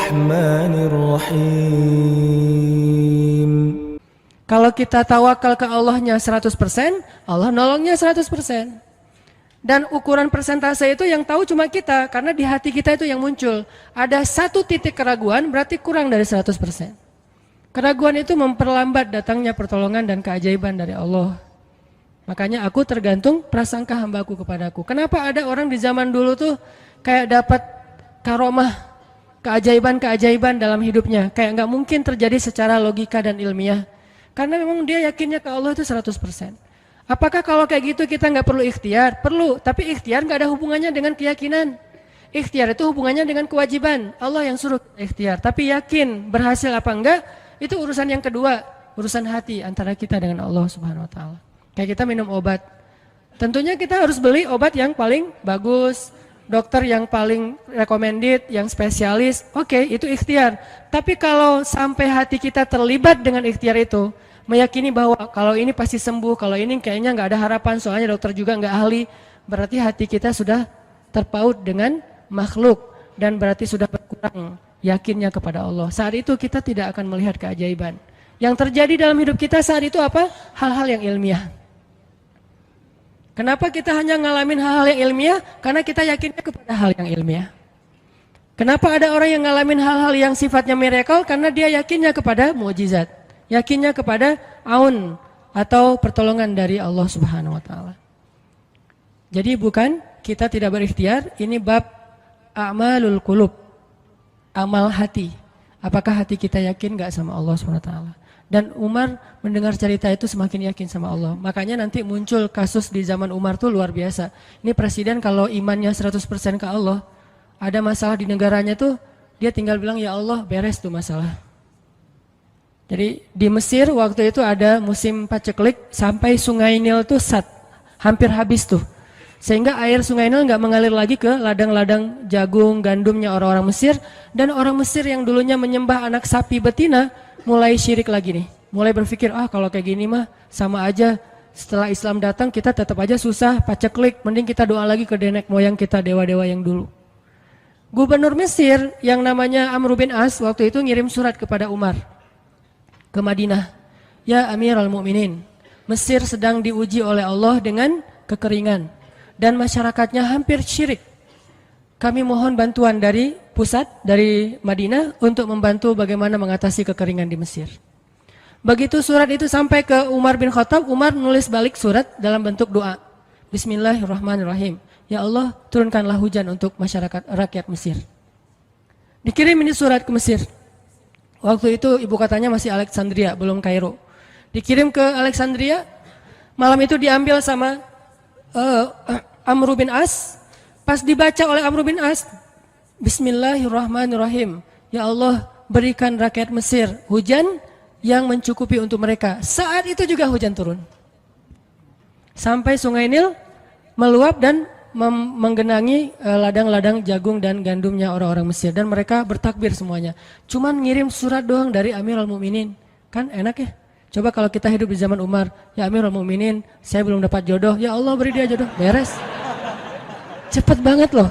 الرحمن الرحيم. Kalau kita tawakal ke Allahnya 100%, Allah nolongnya 100%. Dan ukuran persentase itu yang tahu cuma kita, karena di hati kita itu yang muncul. Ada satu titik keraguan, berarti kurang dari 100%. Keraguan itu memperlambat datangnya pertolongan dan keajaiban dari Allah. Makanya aku tergantung prasangka hambaku kepadaku. Kenapa ada orang di zaman dulu tuh kayak dapat karomah, keajaiban-keajaiban dalam hidupnya. Kayak nggak mungkin terjadi secara logika dan ilmiah. Karena memang dia yakinnya ke Allah itu 100%. Apakah kalau kayak gitu kita nggak perlu ikhtiar? Perlu, tapi ikhtiar nggak ada hubungannya dengan keyakinan. Ikhtiar itu hubungannya dengan kewajiban. Allah yang suruh ikhtiar, tapi yakin berhasil apa enggak, itu urusan yang kedua, urusan hati antara kita dengan Allah Subhanahu Wa Taala. Kayak kita minum obat, tentunya kita harus beli obat yang paling bagus, dokter yang paling recommended, yang spesialis. Oke, itu ikhtiar. Tapi kalau sampai hati kita terlibat dengan ikhtiar itu, meyakini bahwa kalau ini pasti sembuh, kalau ini kayaknya nggak ada harapan, soalnya dokter juga nggak ahli, berarti hati kita sudah terpaut dengan makhluk dan berarti sudah berkurang yakinnya kepada Allah. Saat itu kita tidak akan melihat keajaiban. Yang terjadi dalam hidup kita saat itu apa? Hal-hal yang ilmiah. Kenapa kita hanya ngalamin hal-hal yang ilmiah? Karena kita yakinnya kepada hal yang ilmiah. Kenapa ada orang yang ngalamin hal-hal yang sifatnya miracle? Karena dia yakinnya kepada mukjizat. Yakinnya kepada aun atau pertolongan dari Allah Subhanahu Wa Taala. Jadi bukan kita tidak berikhtiar, ini bab a'malul qulub, amal hati. Apakah hati kita yakin nggak sama Allah Subhanahu Wa Taala? Dan Umar mendengar cerita itu semakin yakin sama Allah. Makanya nanti muncul kasus di zaman Umar tuh luar biasa. Ini presiden kalau imannya 100% ke Allah, ada masalah di negaranya tuh dia tinggal bilang ya Allah beres tuh masalah. Jadi di Mesir waktu itu ada musim paceklik sampai sungai Nil tuh hampir habis tuh. Sehingga air sungai Nil nggak mengalir lagi ke ladang-ladang jagung, gandumnya orang-orang Mesir. Dan orang Mesir yang dulunya menyembah anak sapi betina mulai syirik lagi nih. Mulai berpikir, kalau kayak gini mah sama aja. Setelah Islam datang kita tetap aja susah, paceklik. Mending kita doa lagi ke nenek moyang kita, dewa-dewa yang dulu. Gubernur Mesir yang namanya Amr bin As waktu itu ngirim surat kepada Umar ke Madinah. Ya Amirul Mukminin, Mesir sedang diuji oleh Allah dengan kekeringan dan masyarakatnya hampir syirik. Kami mohon bantuan dari pusat, dari Madinah untuk membantu bagaimana mengatasi kekeringan di Mesir. Begitu surat itu sampai ke Umar bin Khattab, Umar menulis balik surat dalam bentuk doa. Bismillahirrahmanirrahim. Ya Allah, turunkanlah hujan untuk masyarakat rakyat Mesir. Dikirim ini surat ke Mesir. Waktu itu ibu kotanya masih Alexandria, belum Kairo. Dikirim ke Alexandria, malam itu diambil sama Amr bin As. Pas dibaca oleh Amr bin As, Bismillahirrahmanirrahim. Ya Allah, berikan rakyat Mesir hujan yang mencukupi untuk mereka. Saat itu juga hujan turun. Sampai sungai Nil meluap dan menggenangi ladang-ladang jagung dan gandumnya orang-orang Mesir. Dan mereka bertakbir semuanya. Cuman ngirim surat doang dari Amirul Mukminin. Kan enak ya? Coba kalau kita hidup di zaman Umar. Ya Amirul Mukminin, saya belum dapat jodoh. Ya Allah beri dia jodoh. Beres. Cepet banget loh.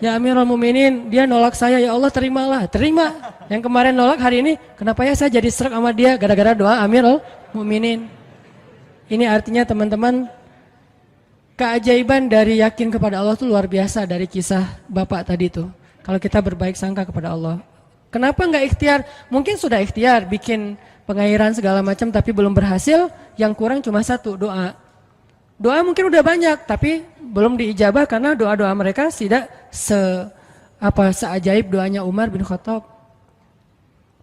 Ya Amirul Mukminin, dia nolak saya. Ya Allah terimalah. Terima. Yang kemarin nolak hari ini, kenapa ya saya jadi serak sama dia? Gara-gara doa Amirul Mukminin. Ini artinya teman-teman, keajaiban dari yakin kepada Allah itu luar biasa dari kisah Bapak tadi itu. Kalau kita berbaik sangka kepada Allah. Kenapa nggak ikhtiar? Mungkin sudah ikhtiar, bikin pengairan segala macam tapi belum berhasil. Yang kurang cuma satu, doa. Doa mungkin udah banyak tapi belum diijabah karena doa-doa mereka tidak seajaib doanya Umar bin Khattab.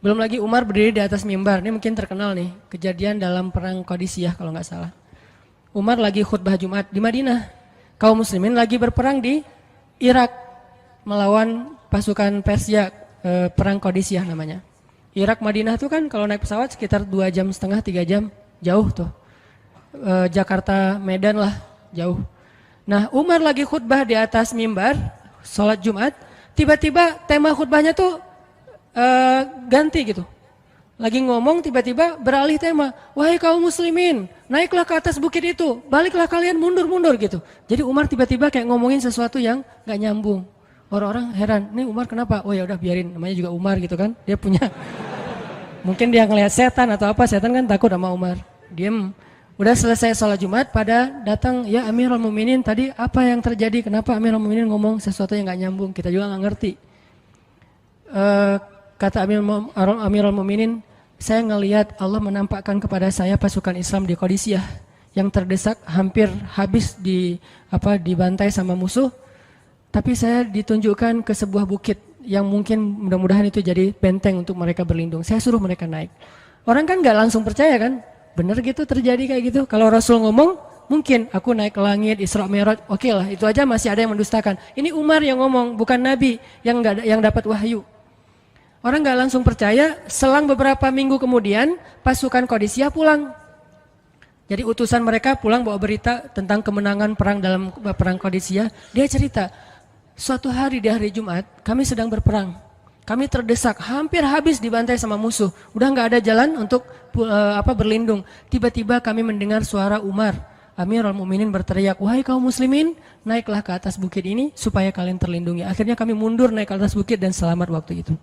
Belum lagi Umar berdiri di atas mimbar. Ini mungkin terkenal nih, kejadian dalam perang Qadisiyah kalau nggak salah. Umar lagi khutbah Jumat di Madinah. Kaum muslimin lagi berperang di Irak melawan pasukan Persia, perang Qadisiyah namanya. Irak Madinah itu kan kalau naik pesawat sekitar 2,5 jam, 3 jam, jauh tuh. Jakarta Medan lah, jauh. Nah, Umar lagi khutbah di atas mimbar, sholat Jumat, tiba-tiba tema khutbahnya tuh ganti gitu. Lagi ngomong tiba-tiba beralih tema. Wahai kaum muslimin, naiklah ke atas bukit itu, baliklah kalian mundur-mundur gitu. Jadi Umar tiba-tiba kayak ngomongin sesuatu yang gak nyambung. Orang-orang heran, nih Umar kenapa? Oh ya udah biarin, namanya juga Umar gitu kan. Dia punya, mungkin dia ngelihat setan atau apa, setan kan takut sama Umar. Diem. Udah selesai sholat Jumat, pada datang, ya Amirul Mukminin tadi apa yang terjadi? Kenapa Amirul Mukminin ngomong sesuatu yang nggak nyambung? Kita juga nggak ngerti. Kata Amirul Mukminin, saya ngelihat Allah menampakkan kepada saya pasukan Islam di Qadisiyah yang terdesak, hampir habis dibantai sama musuh. Tapi saya ditunjukkan ke sebuah bukit yang mungkin mudah-mudahan itu jadi benteng untuk mereka berlindung. Saya suruh mereka naik. Orang kan nggak langsung percaya kan? Bener gitu terjadi kayak gitu. Kalau Rasul ngomong, mungkin aku naik ke langit, Isra Mi'raj, oke lah. Itu aja masih ada yang mendustakan. Ini Umar yang ngomong, bukan Nabi yang dapat wahyu. Orang nggak langsung percaya. Selang beberapa minggu kemudian, pasukan Qadisiyah pulang. Jadi utusan mereka pulang bawa berita tentang kemenangan perang dalam perang Qadisiyah. Dia cerita, suatu hari di hari Jumat, kami sedang berperang. Kami terdesak, hampir habis dibantai sama musuh. Udah nggak ada jalan untuk berlindung. Tiba-tiba kami mendengar suara Umar. Amirul Mukminin berteriak, wahai kaum muslimin, naiklah ke atas bukit ini supaya kalian terlindungi. Akhirnya kami mundur naik ke atas bukit dan selamat waktu itu.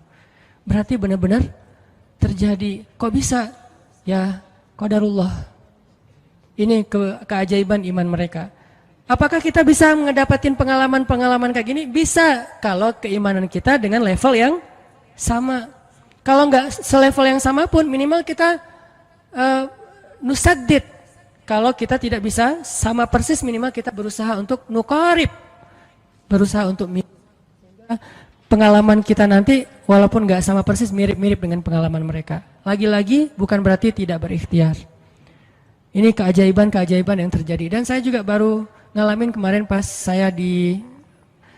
Berarti benar-benar terjadi. Kok bisa? Ya, qadarullah. Ini keajaiban iman mereka. Apakah kita bisa mendapatkan pengalaman-pengalaman kayak gini? Bisa, kalau keimanan kita dengan level yang sama. Kalau nggak selevel yang sama pun, minimal kita nusaddid. Kalau kita tidak bisa sama persis, minimal kita berusaha untuk nuqarib. Berusaha untuk pengalaman kita nanti, walaupun nggak sama persis, mirip-mirip dengan pengalaman mereka. Lagi-lagi, bukan berarti tidak berikhtiar. Ini keajaiban-keajaiban yang terjadi. Dan saya juga baru ngalamin kemarin pas saya di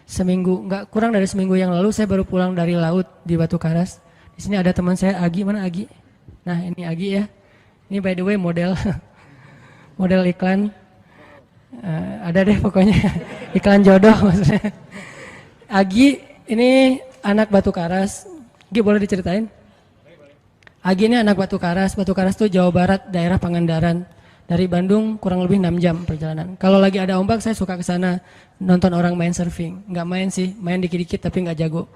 seminggu, nggak kurang dari seminggu yang lalu, saya baru pulang dari laut di Batu Karas. Di sini ada teman saya, Agi. Mana Agi? Nah, ini Agi ya. Ini by the way model iklan. Ada deh pokoknya iklan jodoh maksudnya. Agi ini anak Batu Karas. Agi boleh diceritain? Agi ini anak Batu Karas. Batu Karas itu Jawa Barat, daerah Pangandaran. Dari Bandung kurang lebih 6 jam perjalanan. Kalau lagi ada ombak saya suka ke sana nonton orang main surfing. Nggak main sih, main dikit-dikit tapi nggak jago.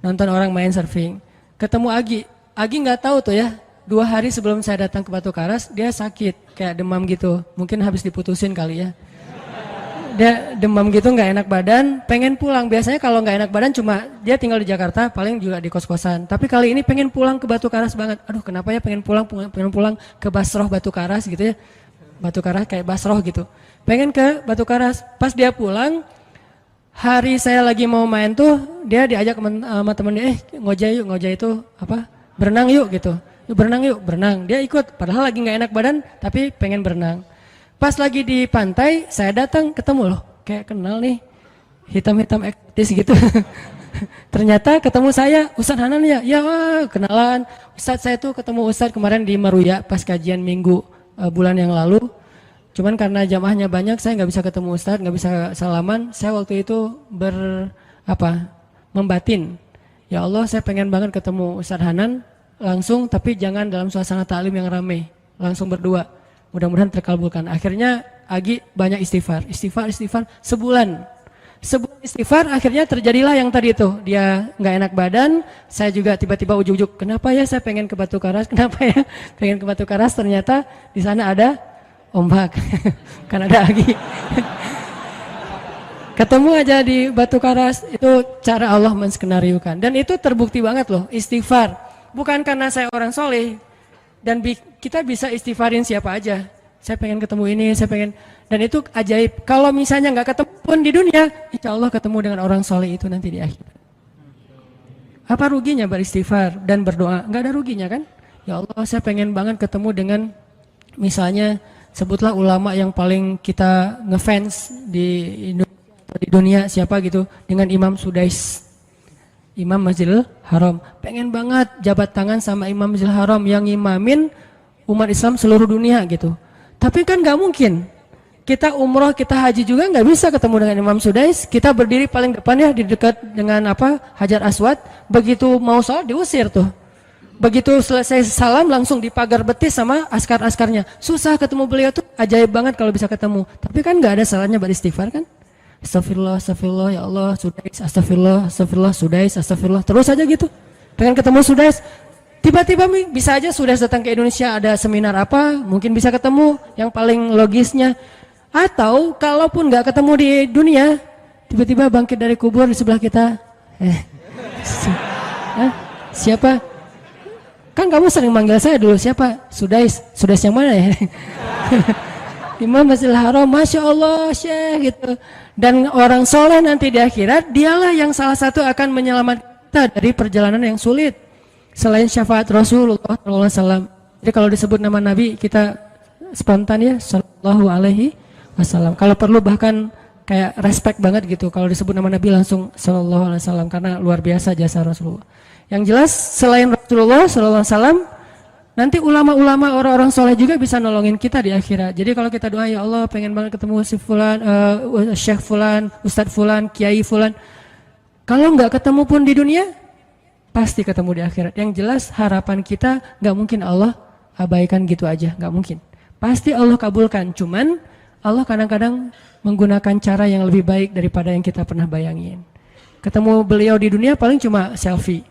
Nonton orang main surfing. Ketemu Agi. Agi nggak tahu tuh ya. 2 hari sebelum saya datang ke Batu Karas dia sakit kayak demam gitu. Mungkin habis diputusin kali ya. Dia demam gitu, nggak enak badan, pengen pulang. Biasanya kalau nggak enak badan cuma dia tinggal di Jakarta, paling juga di kos-kosan. Tapi kali ini pengen pulang ke Batu Karas banget. Aduh, kenapa ya pengen pulang ke Basroh Batu Karas gitu ya. Batu Karas kayak Basroh gitu. Pengen ke Batu Karas. Pas dia pulang, hari saya lagi mau main tuh, dia diajak sama temennya, ngojek itu apa? Berenang yuk gitu. Yuk berenang yuk, berenang. Dia ikut, padahal lagi nggak enak badan, tapi pengen berenang. Pas lagi di pantai, saya datang ketemu loh, kayak kenal nih, hitam-hitam ektis gitu. Ternyata ketemu saya, Ustadz Hanan ya, ya kenalan. Ustadz saya tuh ketemu Ustadz kemarin di Meruya pas kajian minggu bulan yang lalu. Cuman karena jamaahnya banyak, saya nggak bisa ketemu Ustadz, nggak bisa salaman. Saya waktu itu membatin. Ya Allah, saya pengen banget ketemu Ustadz Hanan langsung, tapi jangan dalam suasana ta'lim yang ramai, langsung berdua. Mudah-mudahan terkabulkan. Akhirnya Agi banyak istighfar sebulan istighfar, akhirnya terjadilah yang tadi itu. Dia nggak enak badan, saya juga tiba-tiba ujuk-ujuk, kenapa ya saya pengen ke Batu Karas, kenapa ya pengen ke Batu Karas, ternyata di sana ada ombak, kan ada Agi. Ketemu aja di Batu Karas, itu cara Allah menskenariokan. Dan itu terbukti banget loh, istighfar. Bukan karena saya orang soleh, dan kita bisa istighfarin siapa aja. Saya pengen ketemu ini, saya pengen, dan itu ajaib. Kalau misalnya nggak ketemu pun di dunia, insya Allah ketemu dengan orang soleh itu nanti di akhir. Apa ruginya beristighfar dan berdoa? Nggak ada ruginya kan? Ya Allah, saya pengen banget ketemu dengan, misalnya sebutlah ulama yang paling kita ngefans di dunia siapa gitu, dengan Imam Sudais, Imam Masjidil Haram. Pengen banget jabat tangan sama Imam Masjidil Haram yang imamin umat Islam seluruh dunia gitu. Tapi kan nggak mungkin. Kita umroh, kita haji juga nggak bisa ketemu dengan Imam Sudais. Kita berdiri paling depan ya di dekat dengan Hajar Aswad. Begitu mau sholat diusir tuh. Begitu selesai salam langsung dipagar betis sama askar-askarnya. Susah ketemu beliau tuh, ajaib banget kalau bisa ketemu. Tapi kan nggak ada salahnya beristighfar kan? Astagfirullah, astagfirullah, ya Allah, Sudais, astagfirullah, astagfirullah, Sudais, astagfirullah. Terus aja gitu. Pengen ketemu Sudais. Tiba-tiba bisa aja Sudais datang ke Indonesia, ada seminar apa, mungkin bisa ketemu yang paling logisnya. Atau kalaupun nggak ketemu di dunia, tiba-tiba bangkit dari kubur di sebelah kita. Siapa? Kan kamu sering manggil saya dulu, siapa? Sudais. Sudais yang mana ya? Imam Masjidil Haram, Masya Allah, Syekh gitu. Dan orang soleh nanti di akhirat, dialah yang salah satu akan menyelamatkan kita dari perjalanan yang sulit. Selain syafaat Rasulullah SAW. Jadi kalau disebut nama Nabi, kita spontan ya, Sallallahu Alaihi Wasallam. Kalau perlu bahkan kayak respect banget gitu. Kalau disebut nama Nabi langsung Sallallahu Alaihi Wasallam, karena luar biasa jasa Rasulullah. Yang jelas selain Rasulullah Sallallahu Alaihi Wasallam, nanti ulama-ulama orang-orang soleh juga bisa nolongin kita di akhirat. Jadi kalau kita doa, ya Allah pengen banget ketemu si Fulan, Syekh Fulan, Ustadz Fulan, Kiai Fulan. Kalau nggak ketemu pun di dunia, pasti ketemu di akhirat. Yang jelas harapan kita nggak mungkin Allah abaikan gitu aja, nggak mungkin. Pasti Allah kabulkan. Cuman Allah kadang-kadang menggunakan cara yang lebih baik daripada yang kita pernah bayangin. Ketemu beliau di dunia paling cuma selfie.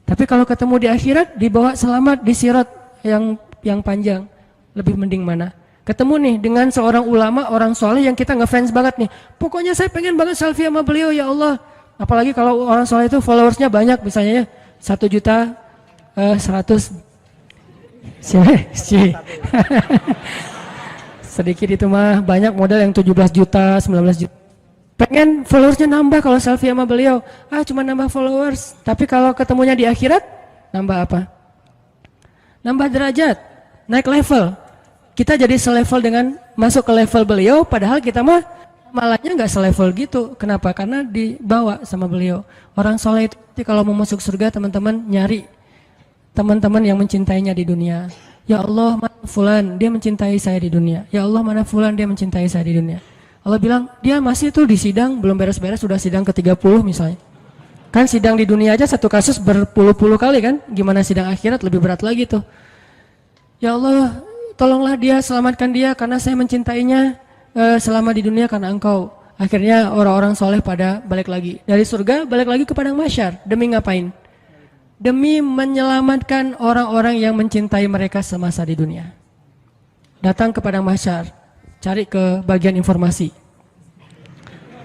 Tapi kalau ketemu di akhirat, dibawa selamat di sirat yang panjang, lebih mending mana? Ketemu nih dengan seorang ulama, orang soleh yang kita ngefans banget nih. Pokoknya saya pengen banget selfie sama beliau, ya Allah. Apalagi kalau orang soleh itu followersnya banyak, misalnya ya 1.100.000. Sedikit itu mah, banyak model yang 17 juta, 19 juta. Pengen followersnya nambah kalau selfie sama beliau. Cuma nambah followers. Tapi kalau ketemunya di akhirat, nambah apa? Nambah derajat, naik level. Kita jadi selevel dengan masuk ke level beliau, padahal kita mah malahnya nggak selevel gitu. Kenapa? Karena dibawa sama beliau. Orang soleh itu kalau mau masuk surga, teman-teman nyari teman-teman yang mencintainya di dunia. Ya Allah, mana Fulan, dia mencintai saya di dunia. Ya Allah, mana Fulan, dia mencintai saya di dunia. Allah bilang, dia masih tuh di sidang, belum beres-beres, sudah sidang ke-30 misalnya. Kan sidang di dunia aja satu kasus berpuluh-puluh kali kan, gimana sidang akhirat lebih berat lagi tuh. Ya Allah, tolonglah dia, selamatkan dia, karena saya mencintainya selama di dunia karena Engkau. Akhirnya orang-orang soleh pada balik lagi. Dari surga, balik lagi ke padang mahsyar. Demi ngapain? Demi menyelamatkan orang-orang yang mencintai mereka semasa di dunia. Datang ke padang mahsyar, cari ke bagian informasi.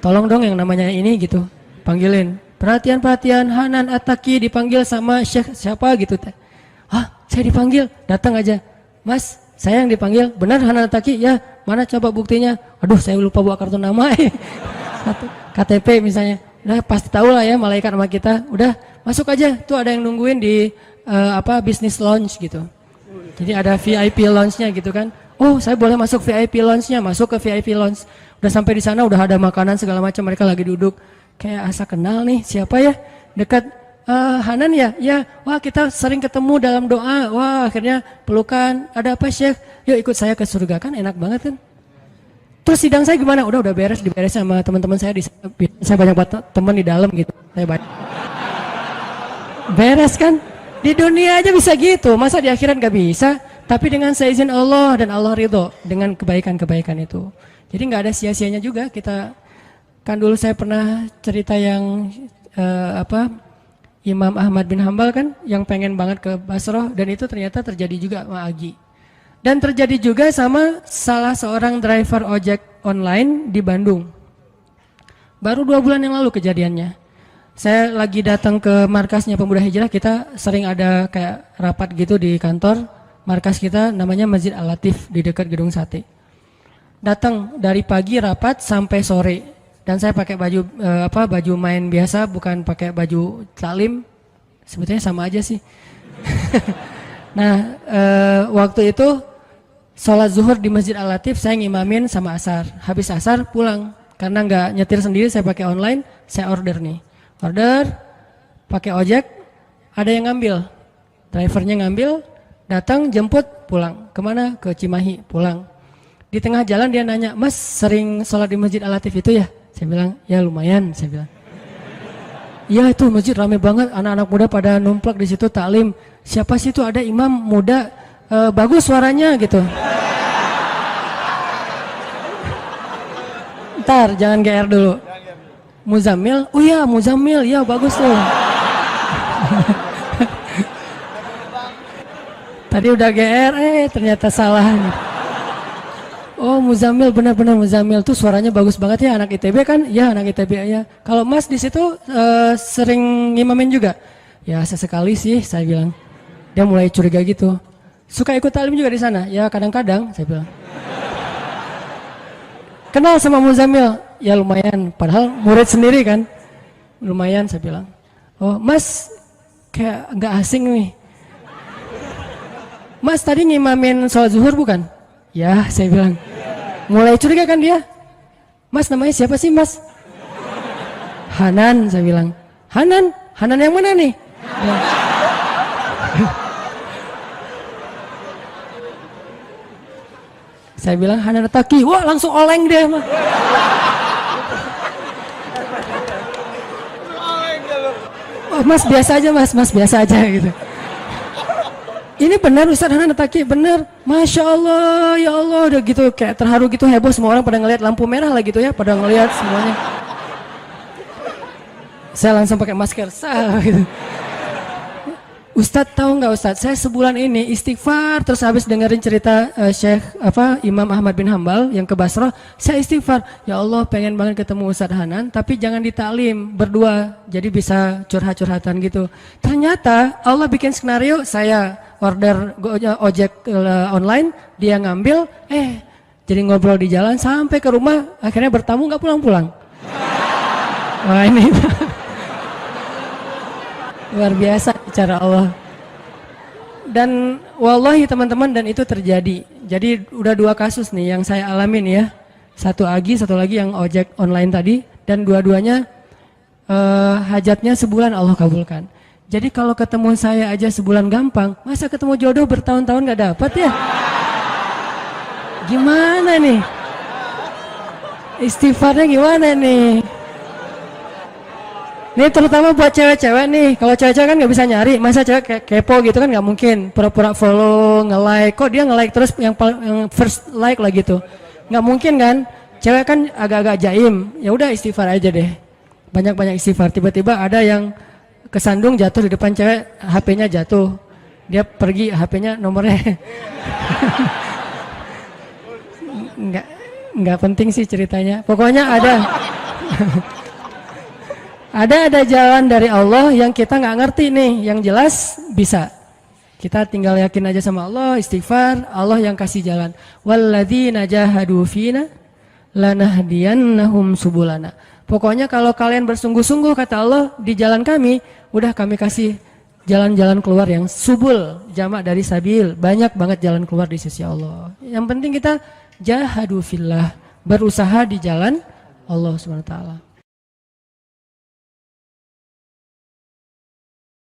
Tolong dong yang namanya ini gitu, panggilin. Perhatian, Hanan At-Taki dipanggil sama Syekh siapa gitu. Saya dipanggil, datang aja. Mas, saya yang dipanggil, benar Hanan At-Taki? Ya, mana coba buktinya? Aduh, saya lupa bawa kartu nama. KTP misalnya. Udah pasti tahu lah ya malaikat sama kita. Udah masuk aja, tuh ada yang nungguin di business lounge gitu. Jadi ada VIP lounge-nya gitu kan. Oh, saya boleh masuk VIP lounge-nya, masuk ke VIP lounge. Udah sampai di sana, udah ada makanan segala macam, mereka lagi duduk. Kayak asa kenal nih, siapa ya? Dekat Hanan ya? Ya, wah kita sering ketemu dalam doa. Wah, akhirnya pelukan. Ada apa Syekh? Yuk ikut saya ke surga, kan enak banget kan? Terus sidang saya gimana? Udah beres, diberes sama teman-teman saya di sana. Saya banyak teman di dalam gitu. Saya banyak. Beres kan? Di dunia aja bisa gitu, masa di akhirat gak bisa? Tapi dengan seizin Allah dan Allah ridho dengan kebaikan-kebaikan itu. Jadi nggak ada sia-sianya juga kita. Kan dulu saya pernah cerita yang Imam Ahmad bin Hambal kan, yang pengen banget ke Basrah, dan itu ternyata terjadi juga sama Agi. Dan terjadi juga sama salah seorang driver ojek online di Bandung. Baru 2 bulan yang lalu kejadiannya. Saya lagi datang ke markasnya Pemuda Hijrah, kita sering ada kayak rapat gitu di kantor. Markas kita namanya Masjid Al-Latif di dekat Gedung Sate. Datang dari pagi rapat sampai sore. Dan saya pakai baju main biasa, bukan pakai baju taklim. Sebetulnya sama aja sih. Nah, waktu itu sholat zuhur di Masjid Al-Latif saya ngimamin sama asar. Habis asar pulang. Karena nggak nyetir sendiri, saya pakai online, saya order nih. Order, pakai ojek, ada yang ngambil. Drivernya ngambil, datang jemput, pulang. Kemana? Ke Cimahi, pulang. Di tengah jalan dia nanya, Mas sering sholat di Masjid Al-Latif itu ya? Saya bilang, ya lumayan, saya bilang. Ya itu masjid rame banget, anak-anak muda pada numplak di situ taklim. Siapa sih itu, ada imam muda, bagus suaranya gitu. Ntar jangan GR dulu. Muzammil, oh iya Muzammil, ya bagus tuh. Tadi udah GR, ternyata salah. Oh Muzammil, benar-benar Muzammil tuh suaranya bagus banget ya, anak ITB kan? Ya anak ITB ya. Kalau Mas di situ sering ngimamin juga? Ya sesekali sih saya bilang. Dia mulai curiga gitu. Suka ikut talim juga di sana? Ya kadang-kadang saya bilang. Kenal sama Muzammil? Ya lumayan, padahal murid sendiri kan. Lumayan saya bilang. Oh Mas kayak nggak asing nih. Mas tadi ngimamin sholat zuhur bukan? Ya saya bilang. Mulai curiga kan dia. Mas namanya siapa sih Mas? Hanan saya bilang. Hanan? Hanan yang mana nih? Ya. Saya bilang Hanan Taki. Wah langsung oleng deh mah. Oh, Mas biasa aja Mas biasa aja gitu. Ini benar Ustaz Hanan Taki, benar. Masya Allah, ya Allah, udah gitu kayak terharu gitu, heboh semua orang pada ngelihat lampu merah lah gitu ya, pada ngelihat semuanya. Saya langsung pakai masker, gitu. Ustadz tahu nggak Ustadz, saya sebulan ini istighfar terus habis dengerin cerita Imam Ahmad bin Hambal yang ke Basrah, saya istighfar, ya Allah pengen banget ketemu Ustadz Hanan, tapi jangan ditaklim berdua, jadi bisa curhat-curhatan gitu. Ternyata Allah bikin skenario, saya order ojek online, dia ngambil, jadi ngobrol di jalan sampai ke rumah, akhirnya bertamu nggak pulang-pulang. Wah ini luar biasa cara Allah. Dan wallahi teman-teman, dan itu terjadi. Jadi udah 2 kasus nih yang saya alamin ya. Satu lagi yang ojek online tadi, dan dua-duanya hajatnya sebulan Allah kabulkan. Jadi kalau ketemu saya aja sebulan gampang, masa ketemu jodoh bertahun-tahun gak dapat ya? Gimana nih? Istighfarnya gimana nih? Ini terutama buat cewek-cewek nih. Kalau cewek-cewek kan nggak bisa nyari, masa cewek kayak kepo gitu kan nggak mungkin. Pura-pura follow, nge-like. Kok dia nge-like terus yang first like lah gitu? Nggak mungkin kan? Cewek kan agak-agak jaim. Ya udah istighfar aja deh. Banyak-banyak istighfar. Tiba-tiba ada yang kesandung jatuh di depan cewek, HP-nya jatuh. Dia pergi, HP-nya nomornya. Nggak penting sih ceritanya. Pokoknya ada. Ada jalan dari Allah yang kita nggak ngerti nih, yang jelas bisa. Kita tinggal yakin aja sama Allah, istighfar, Allah yang kasih jalan. Walladzina jahadu fina lanahdiyannahum subulana. Pokoknya kalau kalian bersungguh-sungguh kata Allah di jalan kami, udah kami kasih jalan-jalan keluar yang subul, jamak dari sabil, banyak banget jalan keluar di sisi Allah. Yang penting kita jahadu fillah, berusaha di jalan Allah Subhanahu wa taala.